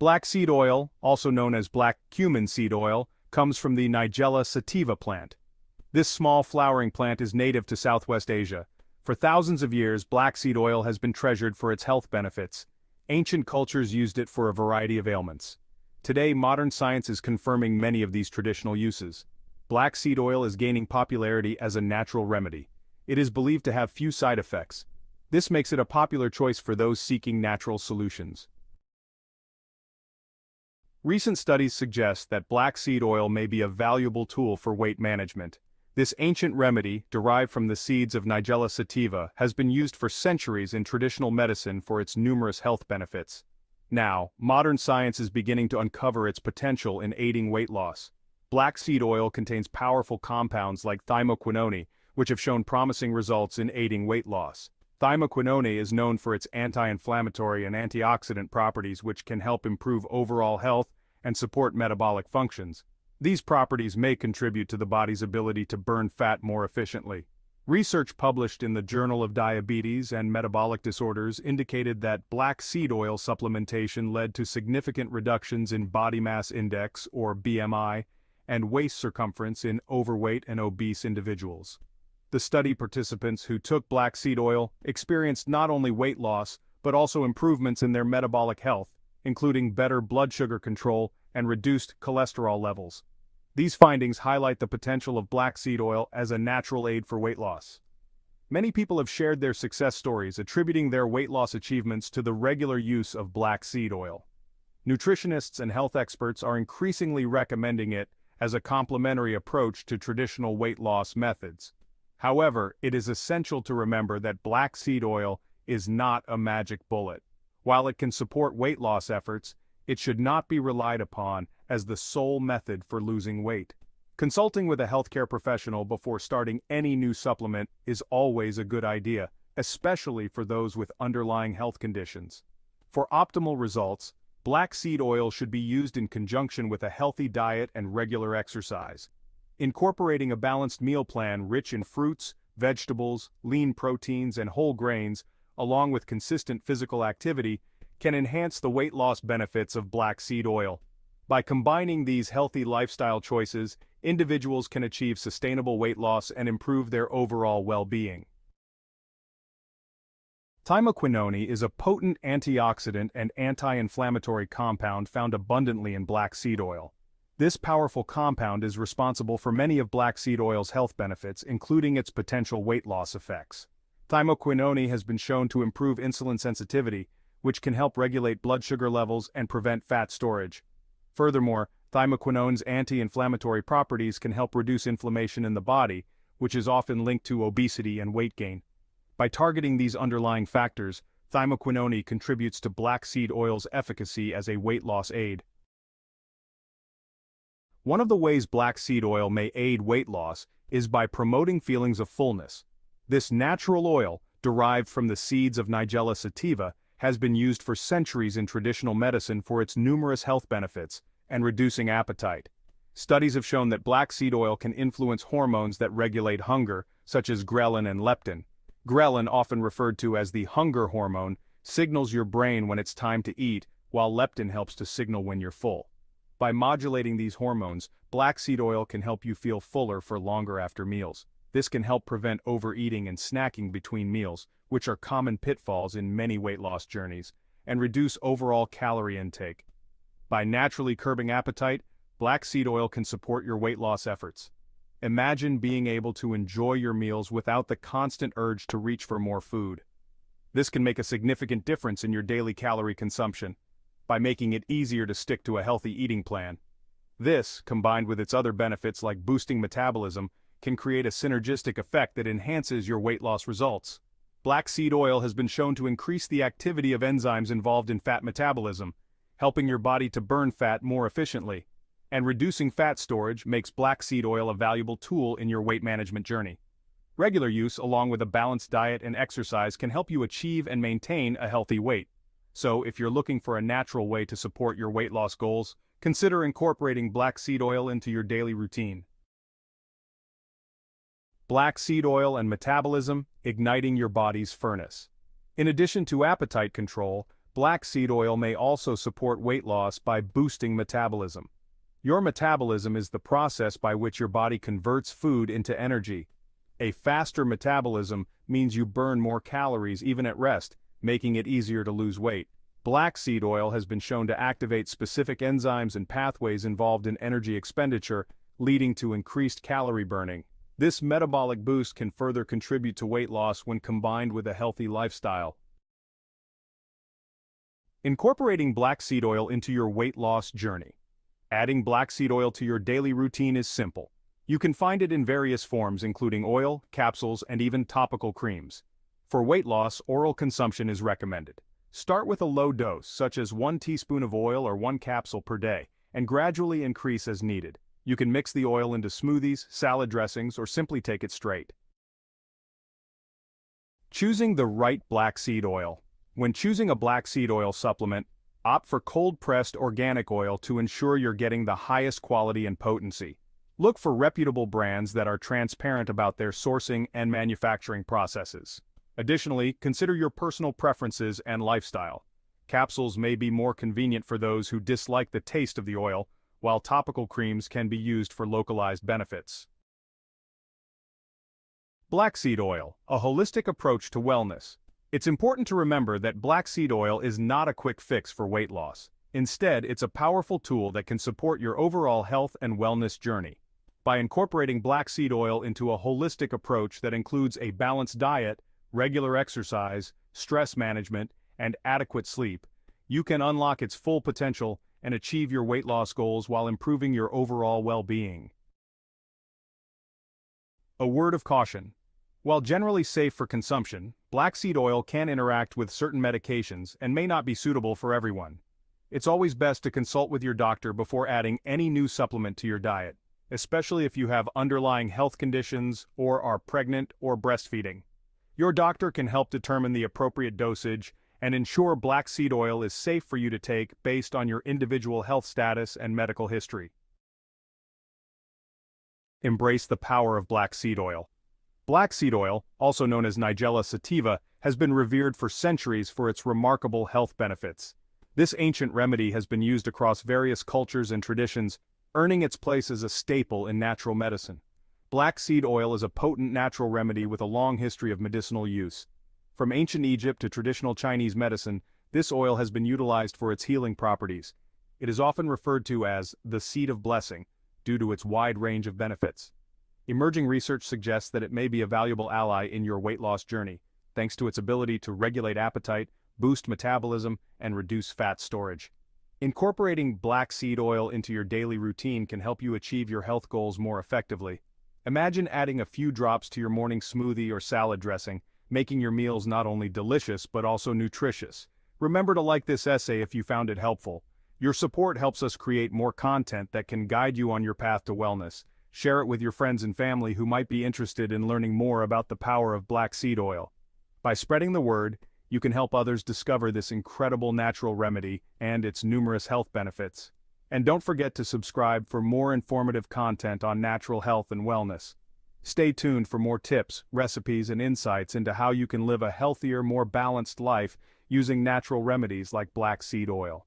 Black seed oil, also known as black cumin seed oil, comes from the Nigella sativa plant. This small flowering plant is native to Southwest Asia. For thousands of years, black seed oil has been treasured for its health benefits. Ancient cultures used it for a variety of ailments. Today, modern science is confirming many of these traditional uses. Black seed oil is gaining popularity as a natural remedy. It is believed to have few side effects. This makes it a popular choice for those seeking natural solutions. Recent studies suggest that black seed oil may be a valuable tool for weight management. This ancient remedy, derived from the seeds of Nigella sativa, has been used for centuries in traditional medicine for its numerous health benefits. Now, modern science is beginning to uncover its potential in aiding weight loss. Black seed oil contains powerful compounds like thymoquinone, which have shown promising results in aiding weight loss. Thymoquinone is known for its anti-inflammatory and antioxidant properties, which can help improve overall health and support metabolic functions. These properties may contribute to the body's ability to burn fat more efficiently. Research published in the Journal of Diabetes and Metabolic Disorders indicated that black seed oil supplementation led to significant reductions in body mass index, or BMI, and waist circumference in overweight and obese individuals. The study participants who took black seed oil experienced not only weight loss, but also improvements in their metabolic health, including better blood sugar control and reduced cholesterol levels. These findings highlight the potential of black seed oil as a natural aid for weight loss. Many people have shared their success stories attributing their weight loss achievements to the regular use of black seed oil. Nutritionists and health experts are increasingly recommending it as a complementary approach to traditional weight loss methods. However, it is essential to remember that black seed oil is not a magic bullet. While it can support weight loss efforts, it should not be relied upon as the sole method for losing weight. Consulting with a healthcare professional before starting any new supplement is always a good idea, especially for those with underlying health conditions. For optimal results, black seed oil should be used in conjunction with a healthy diet and regular exercise. Incorporating a balanced meal plan rich in fruits, vegetables, lean proteins, and whole grains, along with consistent physical activity, can enhance the weight loss benefits of black seed oil. By combining these healthy lifestyle choices, individuals can achieve sustainable weight loss and improve their overall well-being. Thymoquinone is a potent antioxidant and anti-inflammatory compound found abundantly in black seed oil. This powerful compound is responsible for many of black seed oil's health benefits, including its potential weight loss effects. Thymoquinone has been shown to improve insulin sensitivity, which can help regulate blood sugar levels and prevent fat storage. Furthermore, thymoquinone's anti-inflammatory properties can help reduce inflammation in the body, which is often linked to obesity and weight gain. By targeting these underlying factors, thymoquinone contributes to black seed oil's efficacy as a weight loss aid. One of the ways black seed oil may aid weight loss is by promoting feelings of fullness. This natural oil, derived from the seeds of Nigella sativa, has been used for centuries in traditional medicine for its numerous health benefits and reducing appetite. Studies have shown that black seed oil can influence hormones that regulate hunger, such as ghrelin and leptin. Ghrelin, often referred to as the hunger hormone, signals your brain when it's time to eat, while leptin helps to signal when you're full. By modulating these hormones, black seed oil can help you feel fuller for longer after meals. This can help prevent overeating and snacking between meals, which are common pitfalls in many weight loss journeys, and reduce overall calorie intake. By naturally curbing appetite, black seed oil can support your weight loss efforts. Imagine being able to enjoy your meals without the constant urge to reach for more food. This can make a significant difference in your daily calorie consumption, by making it easier to stick to a healthy eating plan. This, combined with its other benefits like boosting metabolism, can create a synergistic effect that enhances your weight loss results. Black seed oil has been shown to increase the activity of enzymes involved in fat metabolism, helping your body to burn fat more efficiently. And reducing fat storage makes black seed oil a valuable tool in your weight management journey. Regular use, along with a balanced diet and exercise, can help you achieve and maintain a healthy weight. So, if you're looking for a natural way to support your weight loss goals, consider incorporating black seed oil into your daily routine. Black seed oil and metabolism, igniting your body's furnace. In addition to appetite control, Black seed oil may also support weight loss by boosting metabolism. Your metabolism is the process by which your body converts food into energy. A faster metabolism means you burn more calories even at rest, making it easier to lose weight. Black seed oil has been shown to activate specific enzymes and pathways involved in energy expenditure, leading to increased calorie burning. This metabolic boost can further contribute to weight loss when combined with a healthy lifestyle. Incorporating black seed oil into your weight loss journey. Adding black seed oil to your daily routine is simple. You can find it in various forms including oil, capsules, and even topical creams. For weight loss, oral consumption is recommended. Start with a low dose, such as 1 teaspoon of oil or 1 capsule per day, and gradually increase as needed. You can mix the oil into smoothies, salad dressings, or simply take it straight. Choosing the right black seed oil. When choosing a black seed oil supplement, opt for cold-pressed organic oil to ensure you're getting the highest quality and potency. Look for reputable brands that are transparent about their sourcing and manufacturing processes. Additionally, consider your personal preferences and lifestyle. Capsules may be more convenient for those who dislike the taste of the oil, while topical creams can be used for localized benefits. Black seed oil, a holistic approach to wellness. It's important to remember that black seed oil is not a quick fix for weight loss. Instead, it's a powerful tool that can support your overall health and wellness journey. By incorporating black seed oil into a holistic approach that includes a balanced diet, regular exercise, stress management, and adequate sleep, you can unlock its full potential and achieve your weight loss goals while improving your overall well-being. A word of caution. While generally safe for consumption, black seed oil can interact with certain medications and may not be suitable for everyone. It's always best to consult with your doctor before adding any new supplement to your diet, especially if you have underlying health conditions or are pregnant or breastfeeding. Your doctor can help determine the appropriate dosage and ensure black seed oil is safe for you to take based on your individual health status and medical history. Embrace the power of black seed oil. Black seed oil, also known as Nigella sativa, has been revered for centuries for its remarkable health benefits. This ancient remedy has been used across various cultures and traditions, earning its place as a staple in natural medicine. Black seed oil is a potent natural remedy with a long history of medicinal use. From ancient Egypt to traditional Chinese medicine, this oil has been utilized for its healing properties. It is often referred to as the seed of blessing, due to its wide range of benefits. Emerging research suggests that it may be a valuable ally in your weight loss journey, thanks to its ability to regulate appetite, boost metabolism, and reduce fat storage. Incorporating black seed oil into your daily routine can help you achieve your health goals more effectively. Imagine adding a few drops to your morning smoothie or salad dressing, making your meals not only delicious but also nutritious. Remember to like this essay if you found it helpful. Your support helps us create more content that can guide you on your path to wellness. Share it with your friends and family who might be interested in learning more about the power of black seed oil. By spreading the word, you can help others discover this incredible natural remedy and its numerous health benefits. And don't forget to subscribe for more informative content on natural health and wellness. Stay tuned for more tips, recipes, and insights into how you can live a healthier, more balanced life using natural remedies like black seed oil.